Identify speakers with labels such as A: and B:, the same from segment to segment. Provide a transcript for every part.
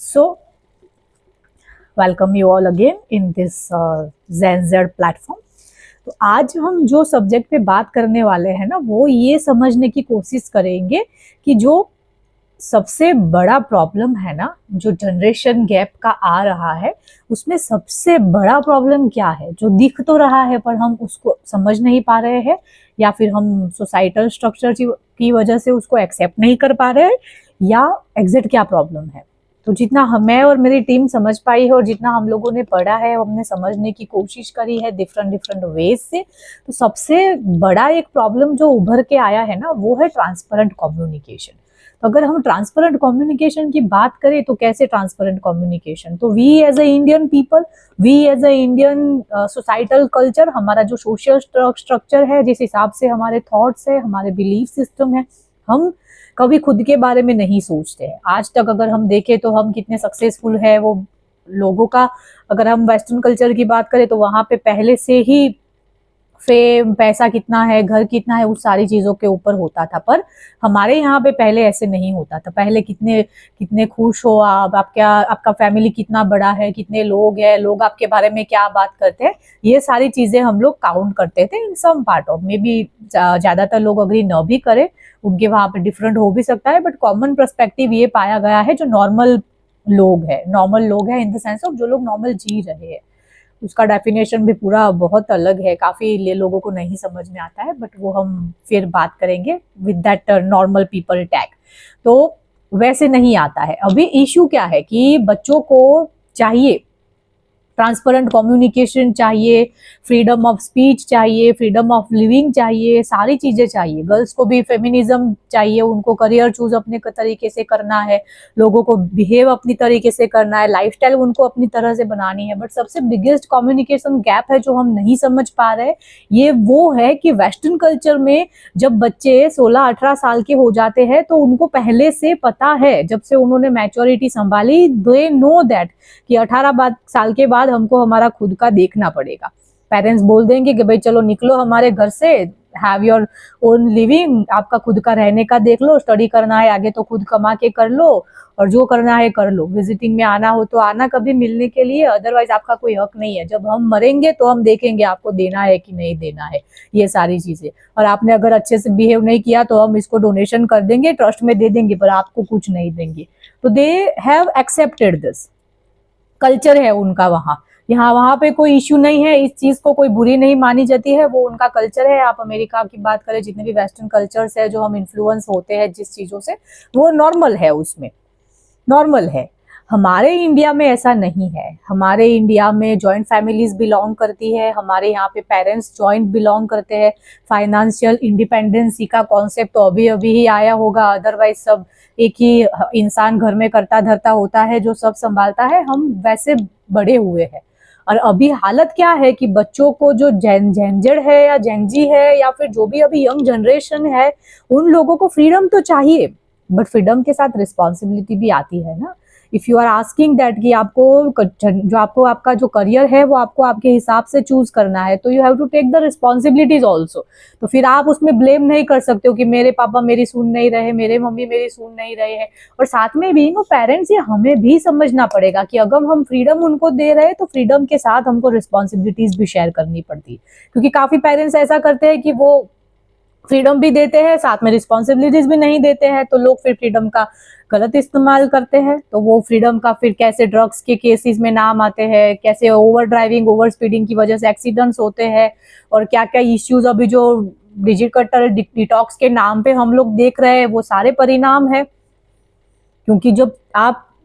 A: So, welcome you all again in this Zen Z platform. तो आज हम जो सब्जेक्ट पे बात करने वाले हैं ना, वो ये समझने की कोशिश करेंगे कि जो सबसे बड़ा प्रॉब्लम है ना, जो जनरेशन गैप का आ रहा है, उसमें सबसे बड़ा प्रॉब्लम क्या है। जो दिख तो रहा है पर हम उसको समझ नहीं पा रहे हैं, या फिर हम सोसाइटल स्ट्रक्चर की वजह से उसको एक्सेप्ट नहीं कर पा रहे हैं, या एग्जैक्ट क्या प्रॉब्लम है। तो जितना मैं और मेरी टीम समझ पाई है और जितना हम लोगों ने पढ़ा है, हमने समझने की कोशिश करी है डिफरेंट वेज से, तो सबसे बड़ा एक प्रॉब्लम जो उभर के आया है ना, वो है ट्रांसपेरेंट कम्युनिकेशन। तो अगर हम ट्रांसपेरेंट कम्युनिकेशन की बात करें तो कैसे ट्रांसपेरेंट कम्युनिकेशन, तो we as a Indian people, we as a Indian societal culture, हमारा जो सोशल स्ट्रक्चर है, जिस हिसाब से हमारे थॉट्स है, हमारे बिलीफ सिस्टम है, हम कभी खुद के बारे में नहीं सोचते हैं। आज तक अगर हम देखें तो हम कितने सक्सेसफुल है, वो लोगों का, अगर हम वेस्टर्न कल्चर की बात करें तो वहां पे पहले से ही फेम, पैसा कितना है, घर कितना है, उस सारी चीजों के ऊपर होता था। पर हमारे यहाँ पे पहले ऐसे नहीं होता था। पहले कितने कितने खुश हो आप, आपका फैमिली कितना बड़ा है, कितने लोग हैं, लोग आपके बारे में क्या बात करते हैं, ये सारी चीजें हम लोग काउंट करते थे in some part of. Maybe ज्यादातर लोग अग्री न भी करे, उनके वहां पे डिफरेंट हो भी सकता है, बट कॉमन पर्सपेक्टिव ये पाया गया है, जो नॉर्मल लोग है इन द सेंस ऑफ जो लोग नॉर्मल जी रहे हैं। उसका डेफिनेशन भी पूरा बहुत अलग है, काफी लोगों को नहीं समझ में आता है, बट वो हम फिर बात करेंगे with that normal people tag. तो वैसे नहीं आता है। अभी इश्यू क्या है कि बच्चों को चाहिए ट्रांसपेरेंट कम्युनिकेशन, चाहिए फ्रीडम ऑफ स्पीच, चाहिए फ्रीडम ऑफ लिविंग, चाहिए सारी चीजें चाहिए। गर्ल्स को भी फेमिनिज्म चाहिए, उनको करियर चूज अपने तरीके से करना है, लोगों को बिहेव अपनी तरीके से करना है, लाइफस्टाइल उनको अपनी तरह से बनानी है। बट सबसे बिगेस्ट कम्युनिकेशन गैप है जो हम नहीं समझ पा रहे, ये वो है कि वेस्टर्न कल्चर में जब बच्चे 16-18 साल के हो जाते हैं तो उनको पहले से पता है, जब से उन्होंने मैच्योरिटी संभाली, दे नो दैट कि 18 साल के बाद हमको हमारा खुद का देखना पड़ेगा। पेरेंट्स बोल देंगे कि भाई चलो निकलो हमारे घर से, हैव योर ओन लिविंग, आपका खुद का रहने का देख लो, स्टडी करना है आगे तो खुद कमा के कर लो, और जो करना है कर लो, विजिटिंग में आना हो तो आना कभी मिलने के लिए, अदरवाइज आपका कोई हक नहीं है। जब हम मरेंगे तो हम देखेंगे आपको देना है कि नहीं देना है, ये सारी चीजें। और आपने अगर अच्छे से बिहेव नहीं किया तो हम इसको डोनेशन कर देंगे, ट्रस्ट में दे देंगे, पर आपको कुछ नहीं देंगे। तो they have accepted this, culture है उनका वहां। वहां पे कोई इश्यू नहीं है, इस चीज को कोई बुरी नहीं मानी जाती है, वो उनका कल्चर है। आप अमेरिका की बात करें, जितने भी वेस्टर्न कल्चर्स है जो हम इन्फ्लुएंस होते हैं जिस चीजों से, वो नॉर्मल है, उसमें नॉर्मल है। हमारे इंडिया में ऐसा नहीं है। हमारे इंडिया में जॉइंट फैमिलीज बिलोंग करती है, हमारे यहाँ पे पेरेंट्स जॉइंट बिलोंग करते हैं। फाइनेंशियल इंडिपेंडेंसी का कॉन्सेप्ट तो अभी अभी ही आया होगा, अदरवाइज सब एक ही इंसान घर में करता धरता होता है जो सब संभालता है। हम वैसे बड़े हुए हैं। और अभी हालत क्या है कि बच्चों को, जो जेंजेड है या जेंजी है या फिर जो भी अभी यंग जनरेशन है, उन लोगों को फ्रीडम तो चाहिए, बट फ्रीडम के साथ रिस्पॉन्सिबिलिटी भी आती है ना। If you are asking that कि आपको आपका जो करियर है वो आपको आपके हिसाब से चूज करना है, तो you have to take the responsibilities also. तो फिर आप उसमें ब्लेम नहीं कर सकते हो कि मेरे पापा मेरी सुन नहीं रहे, मेरे मम्मी मेरी सुन नहीं रहे हैं। और साथ में बीइंग अ पेरेंट्स, ये हमें भी समझना पड़ेगा कि अगर हम फ्रीडम उनको दे रहे हैं तो फ्रीडम के साथ हमको रिस्पॉन्सिबिलिटीज भी शेयर करनी पड़ती है। क्योंकि काफी पेरेंट्स ऐसा करते हैं कि वो फ्रीडम भी देते हैं, साथ में रिस्पॉन्सिबिलिटीज भी नहीं देते हैं, तो लोग फिर फ्रीडम का गलत इस्तेमाल करते हैं। तो वो फ्रीडम का फिर कैसे ड्रग्स के केसेस में नाम आते हैं, कैसे ओवर ड्राइविंग, ओवर स्पीडिंग की वजह से एक्सीडेंट्स होते हैं, और क्या क्या इश्यूज अभी जो डिजिटल डिटॉक्स के नाम पे हम लोग देख रहे हैं, वो सारे परिणाम है। क्योंकि जब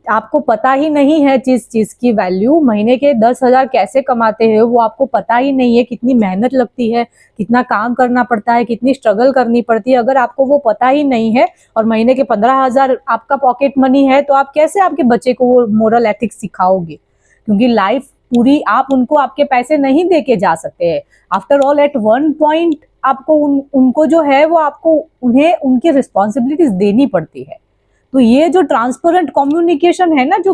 A: आपको पता ही नहीं है जिस चीज की वैल्यू, महीने के 10,000 कैसे कमाते हैं वो आपको पता ही नहीं है, कितनी मेहनत लगती है, कितना काम करना पड़ता है, कितनी स्ट्रगल करनी पड़ती है, अगर आपको वो पता ही नहीं है, और महीने के 15,000 आपका पॉकेट मनी है, तो आप कैसे आपके बच्चे को वो मोरल एथिक्स सिखाओगे। क्योंकि लाइफ पूरी आप उनको आपके पैसे नहीं दे के जा सकते हैं। After all at one point आपको उनको जो है वो आपको उन्हें उनकी रिस्पॉन्सिबिलिटीज देनी पड़ती है। तो ये जो ट्रांसपेरेंट कम्युनिकेशन है ना, जो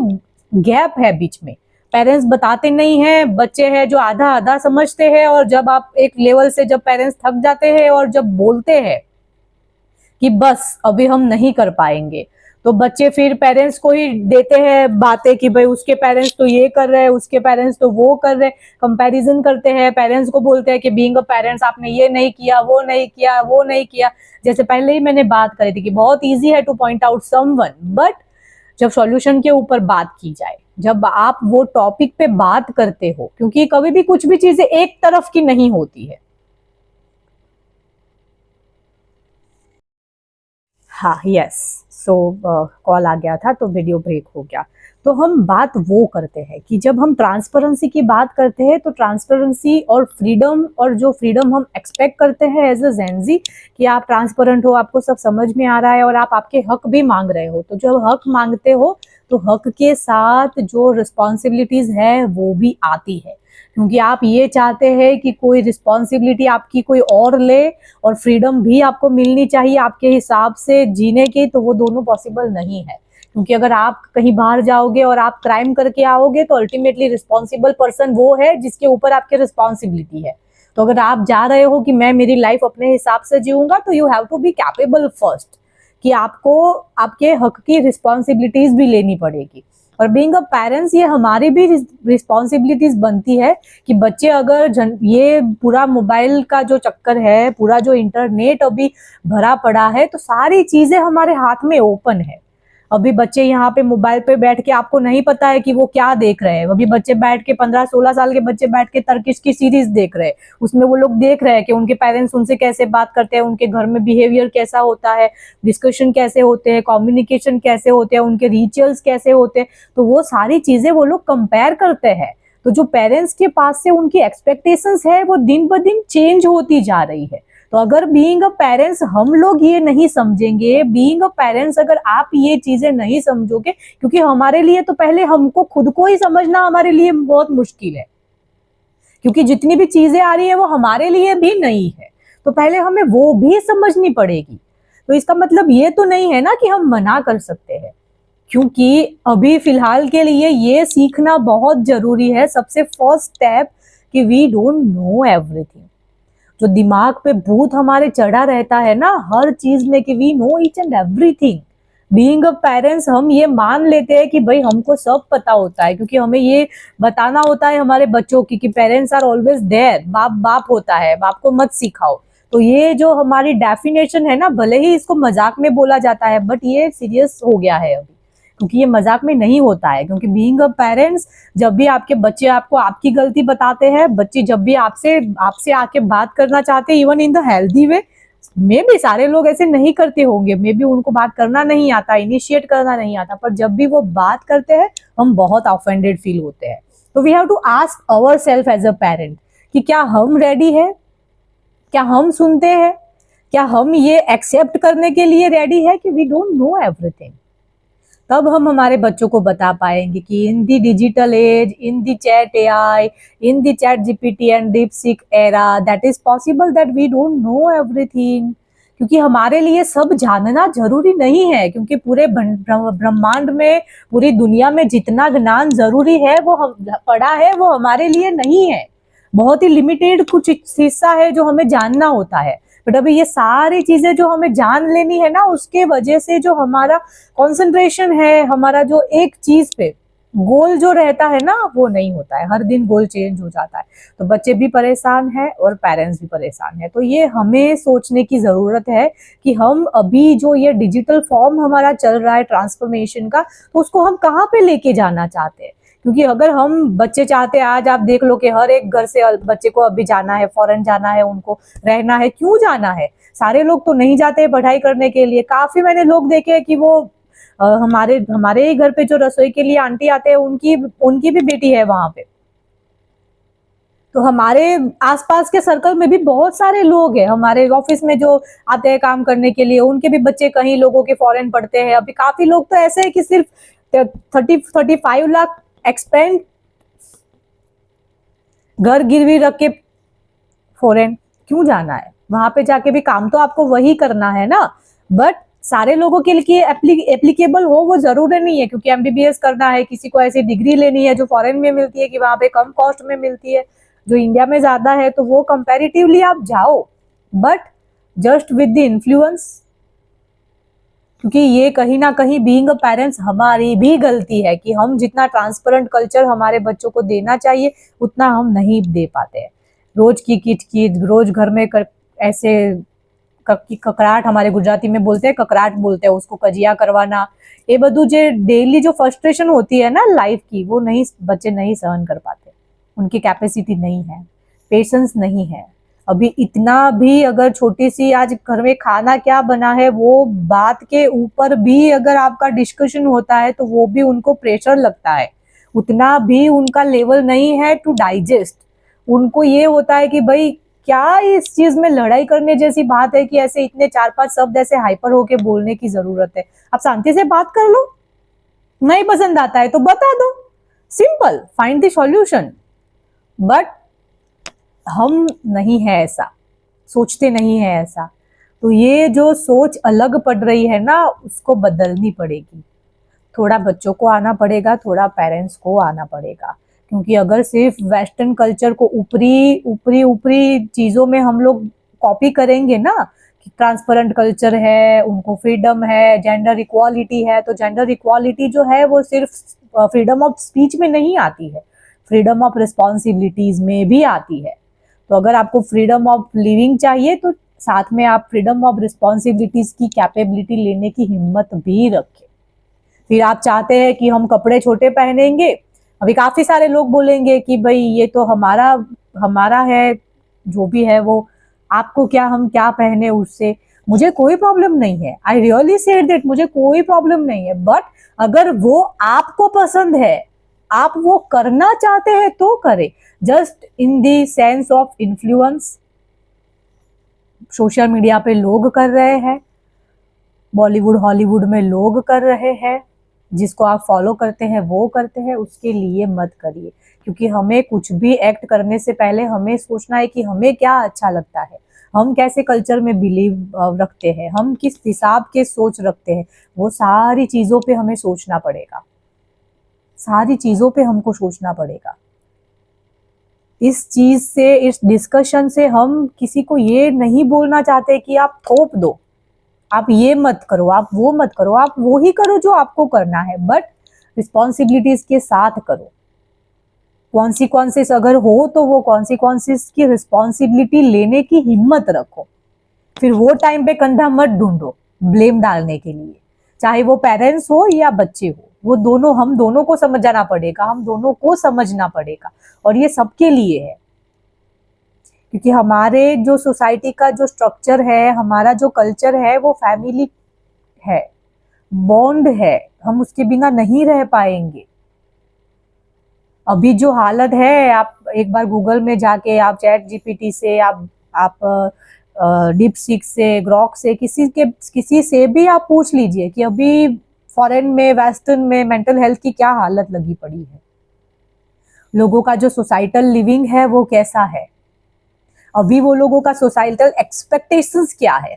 A: गैप है बीच में, पेरेंट्स बताते नहीं हैं, बच्चे हैं जो आधा आधा समझते हैं, और जब आप एक लेवल से जब पेरेंट्स थक जाते हैं और जब बोलते हैं कि बस अभी हम नहीं कर पाएंगे, तो बच्चे फिर पेरेंट्स को ही देते हैं बातें कि भाई उसके पेरेंट्स तो ये कर रहे हैं, उसके पेरेंट्स तो वो कर रहे हैं, कंपैरिजन करते हैं, पेरेंट्स को बोलते हैं कि बीइंग अ पेरेंट्स आपने ये नहीं किया, वो नहीं किया, वो नहीं किया। जैसे पहले ही मैंने बात करी थी कि बहुत ईजी है two point out someone, but जब सॉल्यूशन के ऊपर बात की जाए, जब आप वो टॉपिक पे बात करते हो, क्योंकि कभी भी कुछ भी चीजें एक तरफ की नहीं होती है। हाँ, यस। सो कॉल आ गया था तो वीडियो ब्रेक हो गया। तो हम बात वो करते हैं कि जब हम ट्रांसपेरेंसी की बात करते हैं तो ट्रांसपेरेंसी और फ्रीडम, और जो फ्रीडम हम एक्सपेक्ट करते हैं एज अ जेनजी कि आप ट्रांसपेरेंट हो, आपको सब समझ में आ रहा है और आप आपके हक भी मांग रहे हो। तो जब हक मांगते हो तो हक के साथ जो रिस्पॉन्सिबिलिटीज है वो भी आती है, क्योंकि आप ये चाहते हैं कि कोई रिस्पॉन्सिबिलिटी आपकी कोई और ले और फ्रीडम भी आपको मिलनी चाहिए आपके हिसाब से जीने की। तो वो दोनों पॉसिबल नहीं है, क्योंकि अगर आप कहीं बाहर जाओगे और आप क्राइम करके आओगे तो अल्टीमेटली रिस्पॉन्सिबल पर्सन वो है जिसके ऊपर आपकी रिस्पॉन्सिबिलिटी है। तो अगर आप जा रहे हो कि मैं मेरी लाइफ अपने हिसाब से जीऊंगा, तो you have to be capable first, कि आपको आपके हक की रिस्पॉन्सिबिलिटीज भी लेनी पड़ेगी। और बीइंग अ पेरेंट्स, ये हमारी भी रिस्पॉन्सिबिलिटीज बनती है कि बच्चे अगर ये पूरा मोबाइल का जो चक्कर है, पूरा जो इंटरनेट अभी भरा पड़ा है, तो सारी चीजें हमारे हाथ में ओपन है। अभी बच्चे यहाँ पे मोबाइल पे बैठ के, आपको नहीं पता है कि वो क्या देख रहे हैं। अभी बच्चे बैठ के 15-16 साल के बच्चे बैठ के टर्किश की सीरीज देख रहे हैं। उसमें वो लोग देख रहे हैं कि उनके पेरेंट्स उनसे कैसे बात करते हैं, उनके घर में बिहेवियर कैसा होता है, डिस्कशन कैसे होते हैं, कम्युनिकेशन कैसे होते हैं, उनके रिचुअल्स कैसे होते हैं। तो वो सारी चीजें वो लोग कंपेयर करते हैं। तो जो पेरेंट्स के पास से उनकी एक्सपेक्टेशंस है वो दिन ब दिन चेंज होती जा रही है। तो अगर बीइंग अ पेरेंट्स हम लोग ये नहीं समझेंगे, बीइंग अ पेरेंट्स अगर आप ये चीजें नहीं समझोगे, क्योंकि हमारे लिए तो पहले हमको खुद को ही समझना हमारे लिए बहुत मुश्किल है, क्योंकि जितनी भी चीजें आ रही है वो हमारे लिए भी नई है। तो पहले हमें वो भी समझनी पड़ेगी। तो इसका मतलब ये तो नहीं है ना कि हम मना कर सकते हैं, क्योंकि अभी फिलहाल के लिए ये सीखना बहुत जरूरी है, सबसे फर्स्ट स्टेप, कि वी डोंट नो एवरीथिंग। जो दिमाग पे भूत हमारे चढ़ा रहता है ना हर चीज में कि we know each and everything, being a parents हम ये मान लेते हैं कि भाई हमको सब पता होता है, क्योंकि हमें ये बताना होता है हमारे बच्चों की कि पेरेंट्स आर ऑलवेज देयर, बाप बाप होता है, बाप को मत सिखाओ। तो ये जो हमारी डेफिनेशन है ना, भले ही इसको मजाक में बोला जाता है, बट ये सीरियस हो गया है अभी, क्योंकि ये मजाक में नहीं होता है। क्योंकि बीइंग अ पेरेंट्स, जब भी आपके बच्चे आपको आपकी गलती बताते हैं, बच्चे जब भी आपसे आपसे आके बात करना चाहते हैं, even in the healthy way, मे भी सारे लोग ऐसे नहीं करते होंगे, मे भी उनको बात करना नहीं आता, इनिशिएट करना नहीं आता, पर जब भी वो बात करते हैं हम बहुत ऑफेंडेड फील होते हैं। तो we have to ask our self as a parent कि क्या हम रेडी है, क्या हम सुनते हैं, क्या हम ये एक्सेप्ट करने के लिए रेडी है कि वी डोंट नो एवरीथिंग। तब हम हमारे बच्चों को बता पाएंगे कि in the digital age, in the chat AI, in the ChatGPT and DeepSeek era, that is possible that we don't know everything. क्योंकि हमारे लिए सब जानना जरूरी नहीं है, क्योंकि पूरे ब्रह्मांड में, पूरी दुनिया में जितना ज्ञान जरूरी है वो हम पढ़ा है, वो हमारे लिए नहीं है। बहुत ही लिमिटेड कुछ हिस्सा है जो हमें जानना होता है। बट अभी ये सारी चीजें जो हमें जान लेनी है ना, उसके वजह से जो हमारा कंसंट्रेशन है, हमारा जो एक चीज पे गोल जो रहता है ना, वो नहीं होता है। हर दिन गोल चेंज हो जाता है। तो बच्चे भी परेशान हैं और पेरेंट्स भी परेशान हैं। तो ये हमें सोचने की जरूरत है कि हम अभी जो ये डिजिटल फॉर्म हमारा चल रहा है ट्रांसफॉर्मेशन का, तो उसको हम कहाँ पे लेके जाना चाहते हैं। क्योंकि अगर हम बच्चे चाहते हैं, आज आप देख लो कि हर एक घर से बच्चे को अभी जाना है, फॉरेन जाना है, उनको रहना है, क्यों जाना है। सारे लोग तो नहीं जाते पढ़ाई करने के लिए। काफी मैंने लोग देखे हैं कि वो हमारे हमारे ही घर पे जो रसोई के लिए आंटी आते हैं, उनकी उनकी भी बेटी है वहां पे। तो हमारे आसपास के सर्कल में भी बहुत सारे लोग हैं, हमारे ऑफिस में जो आते हैं काम करने के लिए, उनके भी बच्चे कहीं लोगों के फॉरेन पढ़ते हैं। अभी काफी लोग तो ऐसे है कि सिर्फ 35 लाख एक्सपेंड घर गिरवी रख के फॉरेन क्यों जाना है। वहां पे जाके भी काम तो आपको वही करना है ना। बट सारे लोगों के लिए एप्लीकेबल हो वो जरूरी नहीं है, क्योंकि एमबीबीएस करना है, किसी को ऐसी डिग्री लेनी है जो फॉरेन में मिलती है, कि वहां पे कम कॉस्ट में मिलती है, जो इंडिया में ज्यादा है, तो वो कंपैरेटिवली आप जाओ, but just with the influence, क्योंकि ये कहीं ना कहीं बीइंग अ पेरेंट्स हमारी भी गलती है कि हम जितना ट्रांसपेरेंट कल्चर हमारे बच्चों को देना चाहिए उतना हम नहीं दे पाते हैं। रोज की किट रोज घर में ऐसे ककराट, हमारे गुजराती में बोलते हैं ककराट बोलते हैं उसको, कजिया करवाना, ये બધું जो डेली जो फ्रस्ट्रेशन होती है ना लाइफ की, वो नहीं, बच्चे नहीं सहन कर पाते, उनकी कैपेसिटी नहीं है, पेशेंस नहीं है। अभी इतना भी अगर छोटी सी आज घर में खाना क्या बना है वो बात के ऊपर भी अगर आपका डिस्कशन होता है तो वो भी उनको प्रेशर लगता है, उतना भी उनका लेवल नहीं है टू डाइजेस्ट। उनको ये होता है कि भाई क्या इस चीज में लड़ाई करने जैसी बात है कि ऐसे इतने 4-5 शब्द ऐसे हाइपर होके बोलने की जरूरत है। आप शांति से बात कर लो, नहीं पसंद आता है तो बता दो, simple, find the solution. But हम नहीं है ऐसा, सोचते नहीं है ऐसा। तो ये जो सोच अलग पड़ रही है ना उसको बदलनी पड़ेगी। थोड़ा बच्चों को आना पड़ेगा, थोड़ा पेरेंट्स को आना पड़ेगा। क्योंकि अगर सिर्फ वेस्टर्न कल्चर को ऊपरी चीजों में हम लोग कॉपी करेंगे ना, कि ट्रांसपेरेंट कल्चर है, उनको फ्रीडम है, जेंडर इक्वालिटी है, तो जेंडर इक्वालिटी जो है वो सिर्फ फ्रीडम ऑफ स्पीच में नहीं आती है, फ्रीडम ऑफ रिस्पॉन्सिबिलिटीज में भी आती है। तो अगर आपको फ्रीडम ऑफ लिविंग चाहिए तो साथ में आप फ्रीडम ऑफ रिस्पॉन्सिबिलिटीज की कैपेबिलिटी लेने की हिम्मत भी रखें। फिर आप चाहते हैं कि हम कपड़े छोटे पहनेंगे, अभी काफी सारे लोग बोलेंगे कि भाई ये तो हमारा है, जो भी है वो, आपको क्या, हम क्या पहने उससे, मुझे कोई प्रॉब्लम नहीं है। आई रियली सेड दैट, मुझे कोई प्रॉब्लम नहीं है। बट अगर वो आपको पसंद है, आप वो करना चाहते हैं तो करें, just in the sense of influence. Social media पे लोग कर रहे हैं, बॉलीवुड हॉलीवुड में लोग कर रहे हैं, जिसको आप फॉलो करते हैं वो करते हैं, उसके लिए मत करिए। क्योंकि हमें कुछ भी एक्ट करने से पहले हमें सोचना है कि हमें क्या अच्छा लगता है, हम कैसे कल्चर में बिलीव रखते हैं, हम किस हिसाब के सोच रखते हैं, वो सारी चीजों पे हमें सोचना पड़ेगा, सारी चीजों पे हमको सोचना पड़ेगा। इस चीज से, इस डिस्कशन से हम किसी को ये नहीं बोलना चाहते कि आप थोप दो, आप ये मत करो, आप वो मत करो, आप वो ही करो जो आपको करना है, बट रिस्पॉन्सिबिलिटीज के साथ करो। कॉन्सिक्वेंसेस अगर हो तो वो कॉन्सिक्वेंसेस की रिस्पॉन्सिबिलिटी लेने की हिम्मत रखो। फिर वो टाइम पे कंधा मत ढूंढो ब्लेम डालने के लिए, चाहे वो पेरेंट्स हो या बच्चे हो, वो दोनों, हम दोनों को समझना पड़ेगा, हम दोनों को समझना पड़ेगा, और ये सबके लिए है। क्योंकि हमारे जो सोसाइटी का जो स्ट्रक्चर है, हमारा जो कल्चर है, वो फैमिली है, बॉन्ड है, हम उसके बिना नहीं रह पाएंगे। अभी जो हालत है, आप एक बार गूगल में जाके, आप चैट जीपीटी से, आप डीपसीक से, ग्रॉक से, किसी से भी आप पूछ लीजिए कि अभी फॉरेन में, वेस्टर्न में मेंटल हेल्थ की क्या हालत लगी पड़ी है, लोगों का जो सोसाइटल लिविंग है वो कैसा है, अभी वो लोगों का सोसाइटल एक्सपेक्टेशंस क्या है।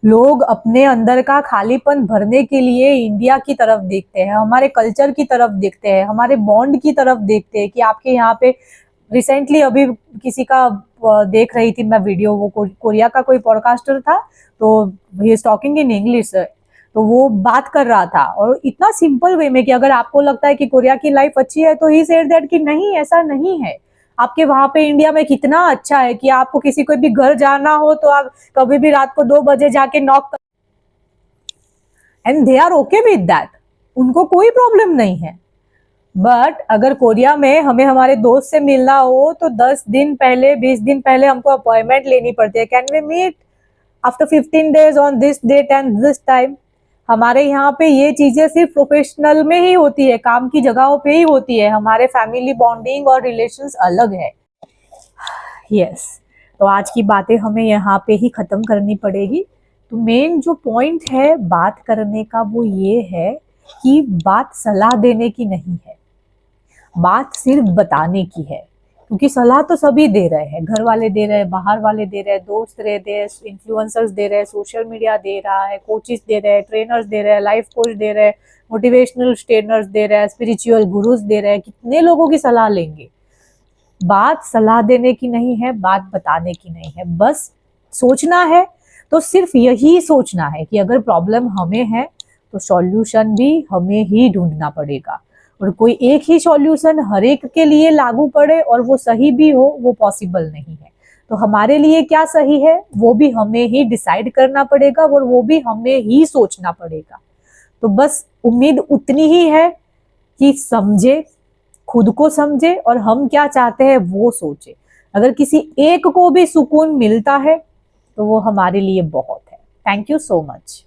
A: लोग अपने अंदर का खालीपन भरने के लिए इंडिया की तरफ देखते हैं, हमारे कल्चर की तरफ देखते हैं, हमारे बॉन्ड की तरफ देखते हैं कि आपके यहाँ पे रिसेंटली अभी किसी का देख रही थी मैं वीडियो, वो कोरिया का कोई पॉडकास्टर था, तो he is talking in English, तो वो बात कर रहा था और इतना सिंपल वे में कि अगर आपको लगता है कि कोरिया की लाइफ अच्छी है तो ही सेड दैट कि नहीं, ऐसा नहीं है। आपके वहां पे इंडिया में कितना अच्छा है कि आपको किसी को भी घर जाना हो तो आप कभी भी रात को 2 बजे जाके knock, and they are okay with that, उनको कोई प्रॉब्लम नहीं है। बट अगर कोरिया में हमें हमारे दोस्त से मिलना हो तो 10 दिन पहले, 20 दिन पहले हमको अपॉइंटमेंट लेनी पड़ती है, can we meet after 15 days on this date and this time. हमारे यहाँ पे ये चीजें सिर्फ प्रोफेशनल में ही होती है, काम की जगहों पे ही होती है, हमारे फैमिली बॉन्डिंग और रिलेशंस अलग है। यस, तो आज की बातें हमें यहाँ पे ही खत्म करनी पड़ेगी। तो मेन जो पॉइंट है बात करने का वो ये है कि बात सलाह देने की नहीं है, बात सिर्फ बताने की है। क्योंकि सलाह तो सभी दे रहे हैं, घर वाले दे रहे हैं, बाहर वाले दे रहे हैं, दोस्त दे रहे हैं, इन्फ्लुएंसर्स दे रहे हैं, सोशल मीडिया दे रहा है, कोचेस दे रहे हैं, ट्रेनर्स दे रहे हैं, लाइफ कोच दे रहे हैं, मोटिवेशनल ट्रेनर्स दे रहे हैं, स्पिरिचुअल गुरुज दे रहे हैं। कितने लोगों की सलाह लेंगे? बात सलाह देने की नहीं है, बात बताने की नहीं है। बस सोचना है, तो सिर्फ यही सोचना है कि अगर प्रॉब्लम हमें है तो सॉल्यूशन भी हमें ही ढूंढना पड़ेगा, और कोई एक ही सॉल्यूशन हर एक के लिए लागू पड़े और वो सही भी हो, वो पॉसिबल नहीं है। तो हमारे लिए क्या सही है वो भी हमें ही डिसाइड करना पड़ेगा, और वो भी हमें ही सोचना पड़ेगा। तो बस उम्मीद उतनी ही है कि समझे, खुद को समझे और हम क्या चाहते हैं वो सोचे। अगर किसी एक को भी सुकून मिलता है तो वो हमारे लिए बहुत है। Thank you so much.